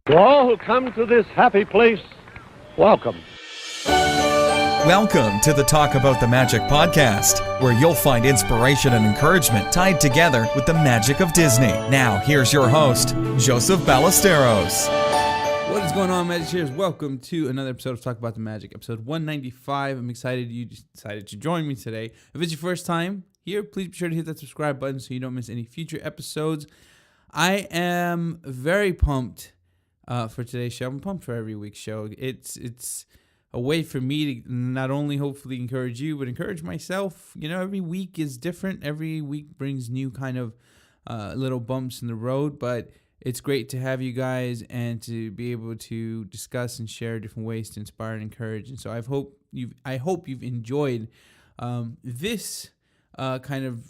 To all who come to this happy place, welcome. Welcome to the Talk About the Magic podcast, where you'll find inspiration and encouragement tied together with the magic of Disney. Now, here's your host, Joseph Ballesteros. What is going on, Magic? Welcome to another episode of Talk About the Magic, episode 195. I'm excited you decided to join me today. If it's your first time here, please be sure to hit that subscribe button so you don't miss any future episodes. I am very pumped for today's show. I'm pumped for every week's show. It's a way for me to not only hopefully encourage you, but encourage myself. You know, every week is different. Every week brings new kind of little bumps in the road, but it's great to have you guys and to be able to discuss and share different ways to inspire and encourage. And so I hope you've enjoyed this kind of,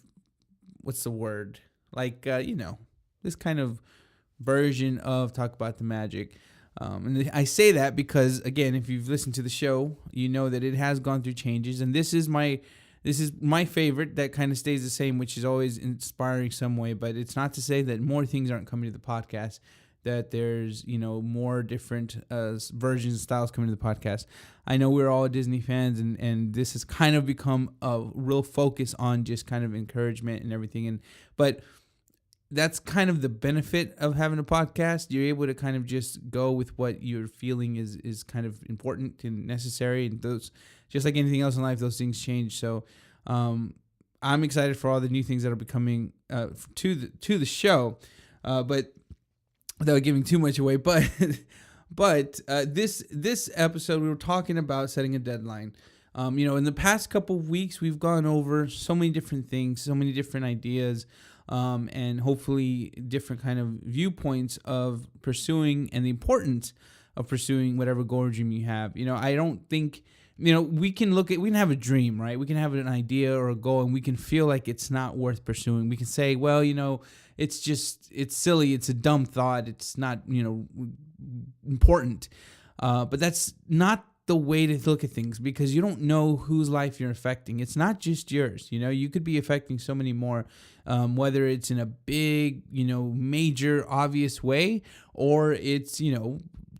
what's the word? This kind of version of Talk About the Magic. And I say that because, again, if you've listened to the show, you know that it has gone through changes. And this is my favorite that kind of stays the same, which is always inspiring some way. But it's not to say that more things aren't coming to the podcast, that there's, more different versions and styles coming to the podcast. I know we're all Disney fans, and this has kind of become a real focus on just kind of encouragement and everything. But that's kind of the benefit of having a podcast. You're able to kind of just go with what you're feeling is kind of important and necessary. And those, just like anything else in life, those things change. So I'm excited for all the new things that are becoming to the show. But without giving too much away, but this episode we were talking about setting a deadline. In the past couple of weeks we've gone over so many different things, so many different ideas. And hopefully different kind of viewpoints of pursuing and the importance of pursuing whatever goal or dream you have. I don't think, we can have a dream, right? We can have an idea or a goal and we can feel like it's not worth pursuing. We can say, well, it's silly. It's a dumb thought. It's not, important. But that's not the way to look at things, because you don't know whose life you're affecting. It's not just yours. You could be affecting so many more, whether it's in a big, major, obvious way, or it's,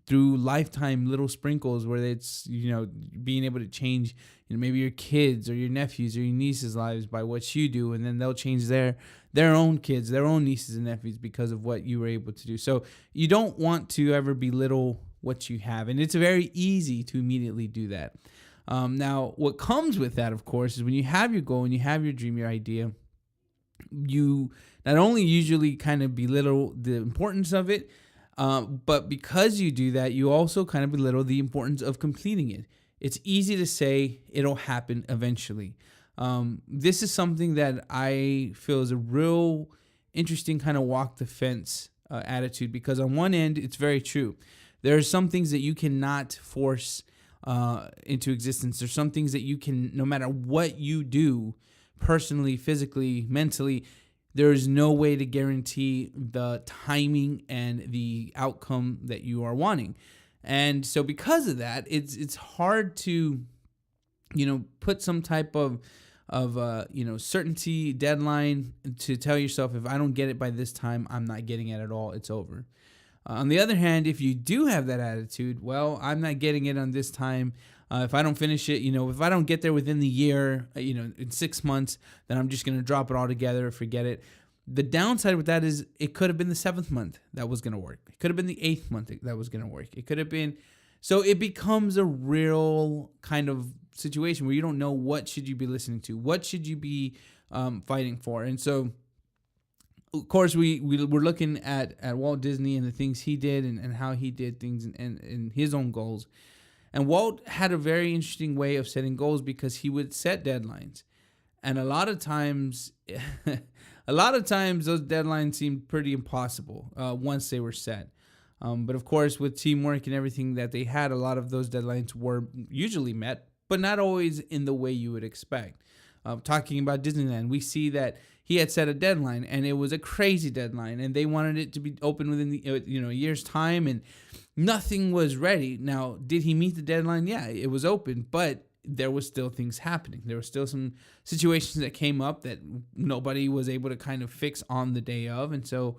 through lifetime little sprinkles where it's, being able to change, maybe your kids or your nephews or your nieces' lives by what you do. And then they'll change their own kids, their own nieces and nephews because of what you were able to do. So you don't want to ever belittle what you have. And it's very easy to immediately do that. Now, what comes with that, of course, is when you have your goal and you have your dream, your idea, you not only usually kind of belittle the importance of it, but because you do that, you also kind of belittle the importance of completing it. It's easy to say it'll happen eventually. This is something that I feel is a real interesting kind of walk the fence attitude, because on one end, it's very true. There are some things that you cannot force into existence. There's some things that you can, no matter what you do, personally, physically, mentally, there is no way to guarantee the timing and the outcome that you are wanting. And so because of that, it's hard to, put some type of certainty, deadline to tell yourself, if I don't get it by this time, I'm not getting it at all. It's over. On the other hand, if you do have that attitude, well, I'm not getting it on this time. If I don't finish it, if I don't get there within the year, in 6 months, then I'm just going to drop it all together, forget it. The downside with that is it could have been the 7th month that was going to work. It could have been the 8th month that was going to work. It could have been. So it becomes a real kind of situation where you don't know what should you be listening to, what should you be fighting for. And so, of course, we're looking at Walt Disney and the things he did and how he did things and his own goals. And Walt had a very interesting way of setting goals, because he would set deadlines. And a lot of times those deadlines seemed pretty impossible once they were set. But of course, with teamwork and everything that they had, a lot of those deadlines were usually met, but not always in the way you would expect. Talking about Disneyland, we see that he had set a deadline, and it was a crazy deadline, and they wanted it to be open within a year's time, and nothing was ready. Now, did he meet the deadline? Yeah, it was open, but there was still things happening. There were still some situations that came up that nobody was able to kind of fix on the day of, and so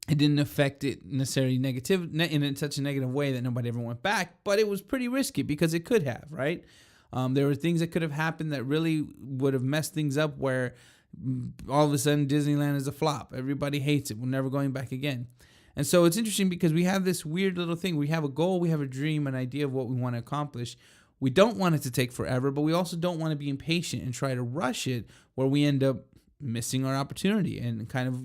It didn't affect it necessarily in such a negative way that nobody ever went back, but it was pretty risky because it could have, right? There were things that could have happened that really would have messed things up where all of a sudden Disneyland is a flop. Everybody hates it. We're never going back again. And so it's interesting because we have this weird little thing. We have a goal, we have a dream, an idea of what we want to accomplish. We don't want it to take forever, but we also don't want to be impatient and try to rush it where we end up missing our opportunity and kind of,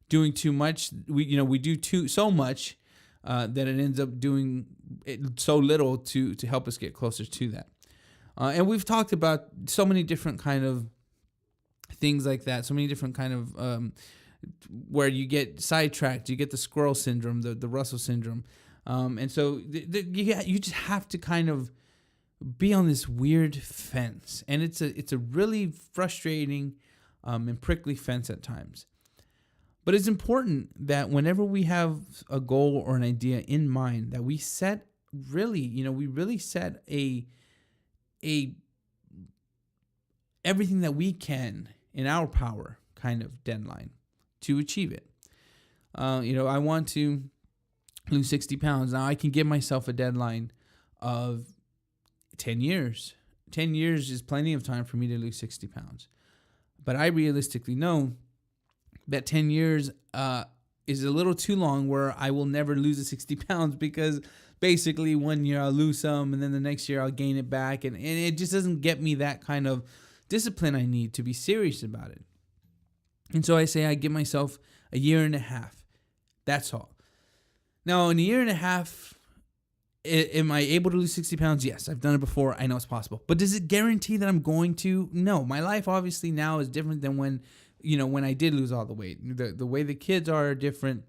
doing too much. We do so much that it ends up doing so little to help us get closer to that. And we've talked about so many different kind of things like that, so many different kind of where you get sidetracked, you get the squirrel syndrome, the Russell syndrome. And so you just have to kind of be on this weird fence. And it's a really frustrating and prickly fence at times. But it's important that whenever we have a goal or an idea in mind, that we set we set a everything that we can in our power kind of deadline to achieve it. I want to lose 60 pounds. Now I can give myself a deadline of 10 years. 10 years is plenty of time for me to lose 60 pounds. But I realistically know that 10 years is a little too long where I will never lose the 60 pounds because basically 1 year I'll lose some and then the next year I'll gain it back. And it just doesn't get me that kind of discipline I need to be serious about it. And so I say I give myself a year and a half. That's all. Now, in a year and a half, am I able to lose 60 pounds? Yes, I've done it before. I know it's possible. But does it guarantee that I'm going to? No. My life obviously now is different than when I did lose all the weight. The way the kids are different.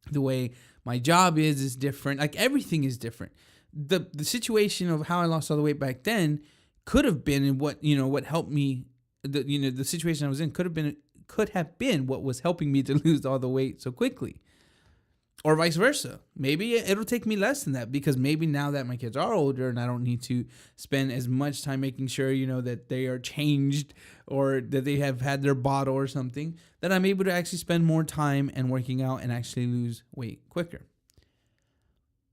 The way my job is different. Like everything is different. The situation of how I lost all the weight back then could have been in what helped me. The situation I was in could have been what was helping me to lose all the weight so quickly. Or vice versa. Maybe it'll take me less than that because maybe now that my kids are older and I don't need to spend as much time making sure, that they are changed or that they have had their bottle or something, that I'm able to actually spend more time and working out and actually lose weight quicker.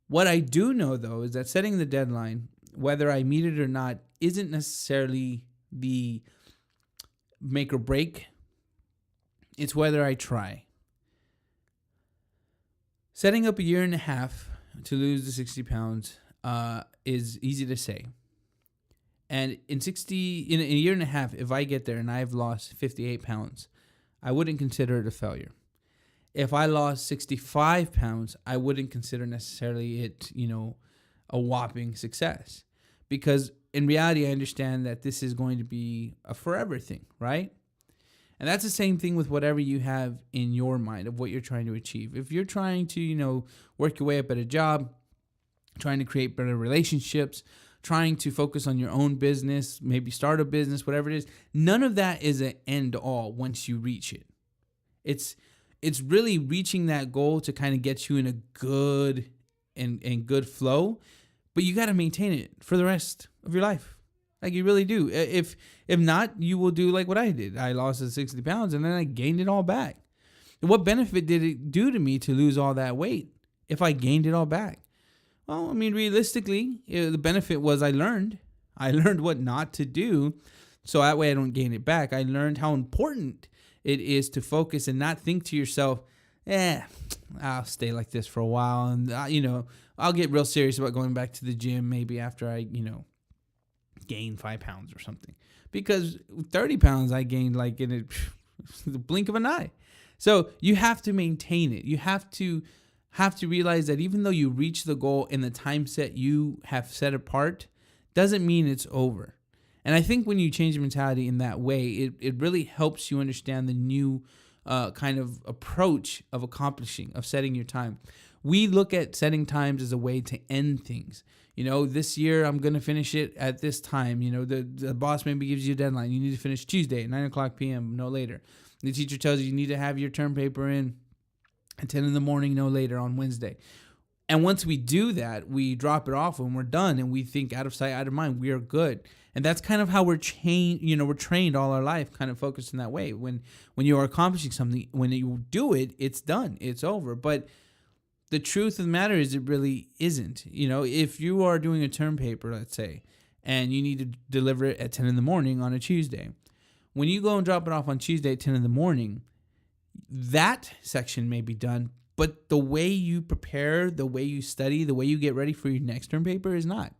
What I do know, though, is that setting the deadline, whether I meet it or not, isn't necessarily the make or break. It's whether I try. Setting up a year and a half to lose the 60 pounds is easy to say. And in a year and a half, if I get there and I've lost 58 pounds, I wouldn't consider it a failure. If I lost 65 pounds, I wouldn't consider necessarily it, a whopping success. Because in reality, I understand that this is going to be a forever thing, right? And that's the same thing with whatever you have in your mind of what you're trying to achieve. If you're trying to, work your way up at a job, trying to create better relationships, trying to focus on your own business, maybe start a business, whatever it is, none of that is an end all once you reach it. It's really reaching that goal to kind of get you in a good and good flow, but you got to maintain it for the rest of your life. Like you really do. If not, you will do like what I did. I lost the 60 pounds and then I gained it all back. And what benefit did it do to me to lose all that weight if I gained it all back? Well, realistically, the benefit was I learned what not to do. So that way I don't gain it back. I learned how important it is to focus and not think to yourself, I'll stay like this for a while. And, I'll get real serious about going back to the gym maybe after I, gain 5 pounds or something, because 30 pounds I gained like in the blink of an eye. So you have to maintain it. You have to realize that even though you reach the goal in the time set you have set apart, doesn't mean it's over. And I think when you change your mentality in that way, it really helps you understand the new kind of approach of accomplishing, of setting your time. We look at setting times as a way to end things. This year I'm going to finish it at this time. The boss maybe gives you a deadline. You need to finish Tuesday at 9 o'clock p.m., no later. The teacher tells you need to have your term paper in at 10 in the morning, no later on Wednesday. And once we do that, we drop it off when we're done and we think out of sight, out of mind, we are good. And that's kind of how we're trained all our life, kind of focused in that way. When you are accomplishing something, when you do it, it's done, it's over. But the truth of the matter is, it really isn't. If you are doing a term paper, let's say, and you need to deliver it at 10 in the morning on a Tuesday, when you go and drop it off on Tuesday at 10 in the morning, that section may be done, but the way you prepare, the way you study, the way you get ready for your next term paper is not.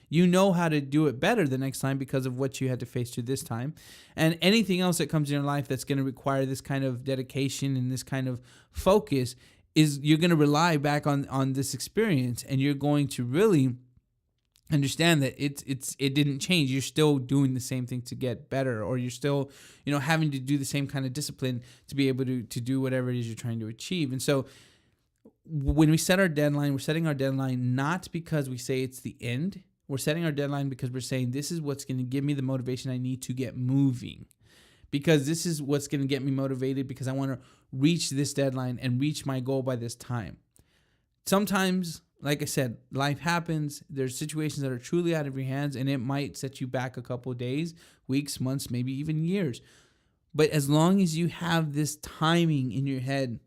You know how to do it better the next time because of what you had to face through this time. And anything else that comes in your life that's going to require this kind of dedication and this kind of focus is you're going to rely back on this experience, and you're going to really understand that it didn't change. You're still doing the same thing to get better, or you're still, having to do the same kind of discipline to be able to do whatever it is you're trying to achieve. And so when we set our deadline, we're setting our deadline not because we say it's the end. We're setting our deadline because we're saying this is what's going to give me the motivation I need to get moving. Because this is what's going to get me motivated, because I want to reach this deadline and reach my goal by this time. Sometimes, like I said, life happens. There's situations that are truly out of your hands, and it might set you back a couple of days, weeks, months, maybe even years. But as long as you have this timing in your head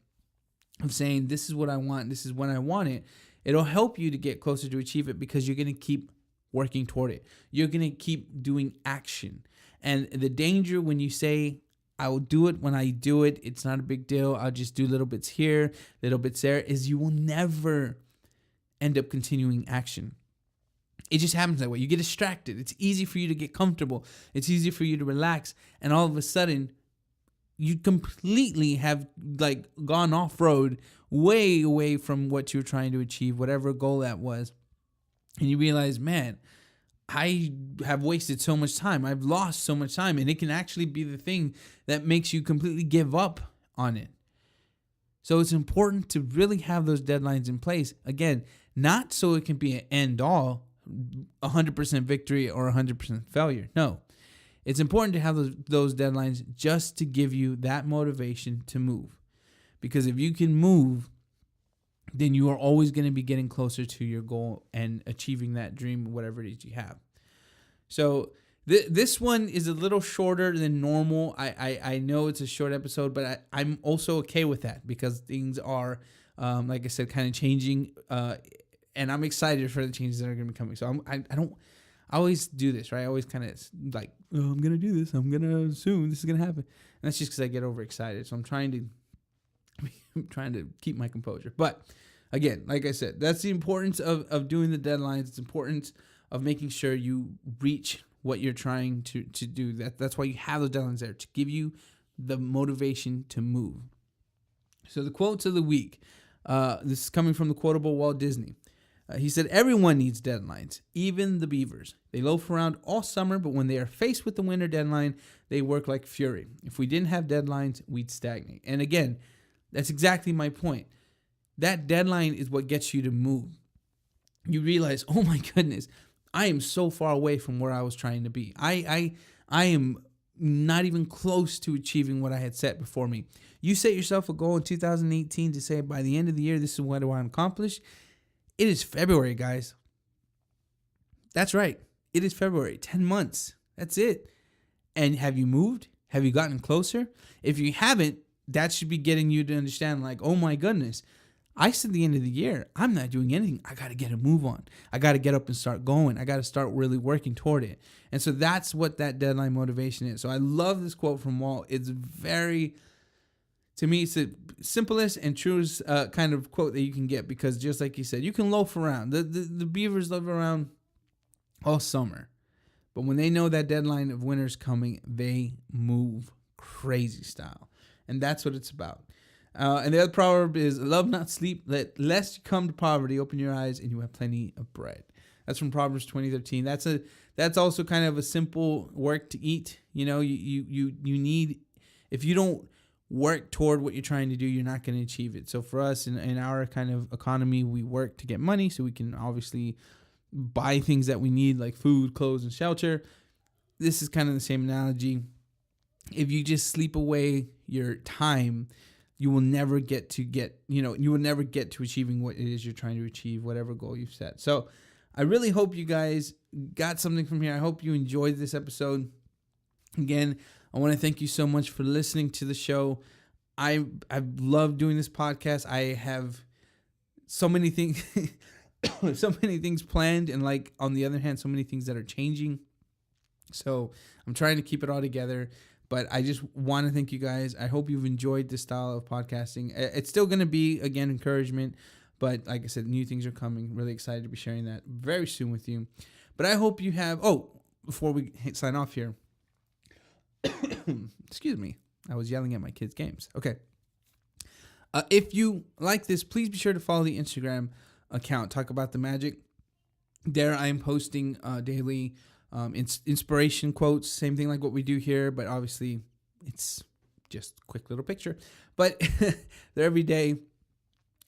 of saying, this is what I want, this is when I want it, it'll help you to get closer to achieve it, because you're going to keep working toward it. You're going to keep doing action. And the danger when you say, I will do it when I do it, it's not a big deal, I'll just do little bits here, little bits there, is you will never end up continuing action. It just happens that way. You get distracted. It's easy for you to get comfortable. It's easy for you to relax. And all of a sudden, you completely have gone off-road, way away from what you're trying to achieve, whatever goal that was. And you realize, man, I have wasted so much time. I've lost so much time. And it can actually be the thing that makes you completely give up on it. So it's important to really have those deadlines in place. Again, not so it can be an end all, 100% victory or 100% failure. No, it's important to have those deadlines just to give you that motivation to move. Because if you can move, then you are always going to be getting closer to your goal and achieving that dream, whatever it is you have. So this one is a little shorter than normal. I know it's a short episode, but I'm also okay with that, because things are, like I said, kind of changing, and I'm excited for the changes that are going to be coming. So I always do this, right? I always kind of like, oh, I'm going to do this. I'm going to soon. This is going to happen. And that's just because I get overexcited. So I'm trying to keep my composure. But again, like I said, that's the importance of doing the deadlines. It's important of making sure you reach what you're trying to do. That's why you have those deadlines there, to give you the motivation to move. So the quotes of the week. This is coming from the quotable Walt Disney. He said, everyone needs deadlines, even the beavers. They loaf around all summer, but when they are faced with the winter deadline, they work like fury. If we didn't have deadlines, we'd stagnate. And again, that's exactly my point. That deadline is what gets you to move. You realize, oh my goodness, I am so far away from where I was trying to be. I am not even close to achieving what I had set before me. You set yourself a goal in 2018 to say, by the end of the year, this is what I want to accomplish. It is February, guys. That's right. It is February. 10 months. That's it. And have you moved? Have you gotten closer? If you haven't, that should be getting you to understand, like, oh my goodness, I said the end of the year, I'm not doing anything. I got to get a move on. I got to get up and start going. I got to start really working toward it. And so that's what that deadline motivation is. So I love this quote from Walt. It's very, to me, it's the simplest and truest kind of quote that you can get, because just like you said, you can loaf around. The beavers loaf around all summer. But when they know that deadline of winter's coming, they move crazy style. And that's what it's about. And the other proverb is, love not sleep, lest you come to poverty, open your eyes and you have plenty of bread. That's from Proverbs 20:13. That's also kind of a simple work to eat. You know, you need, if you don't work toward what you're trying to do, you're not going to achieve it. So for us in our kind of economy, we work to get money so we can obviously buy things that we need, like food, clothes, and shelter. This is kind of the same analogy. If you just sleep away your time, you will never get to achieving what it is you're trying to achieve, whatever goal you've set. So I really hope you guys got something from here. I hope you enjoyed this episode. Again, I want to thank you so much for listening to the show. I love doing this podcast. I have so many things so many things planned, and like on the other hand, so many things that are changing. So I'm trying to keep it all together, but I just want to thank you guys. I hope you've enjoyed this style of podcasting. It's still going to be, again, encouragement, but like I said, new things are coming. Really excited to be sharing that very soon with you. But I hope you have, before we sign off here, excuse me, I was yelling at my kids' games. Okay. If you like this, please be sure to follow the Instagram account, Talk About the Magic. There I am posting daily inspiration quotes, same thing like what we do here, but obviously it's just a quick little picture. But they're every day,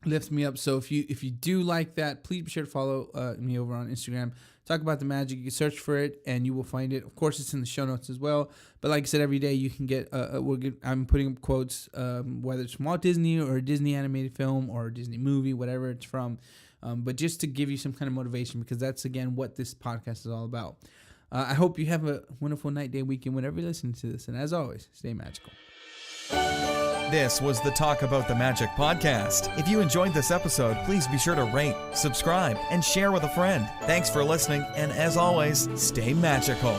lifts me up. So if you do like that, please be sure to follow me over on Instagram. Talk About the Magic. You can search for it and you will find it. Of course, it's in the show notes as well. But like I said, every day you can get. I'm putting up quotes, whether it's from Walt Disney or a Disney animated film or a Disney movie, whatever it's from. But just to give you some kind of motivation, because that's again what this podcast is all about. I hope you have a wonderful night, day, weekend, whenever you listen to this. And as always, stay magical. This was the Talk About the Magic podcast. If you enjoyed this episode, please be sure to rate, subscribe, and share with a friend. Thanks for listening, and as always, stay magical.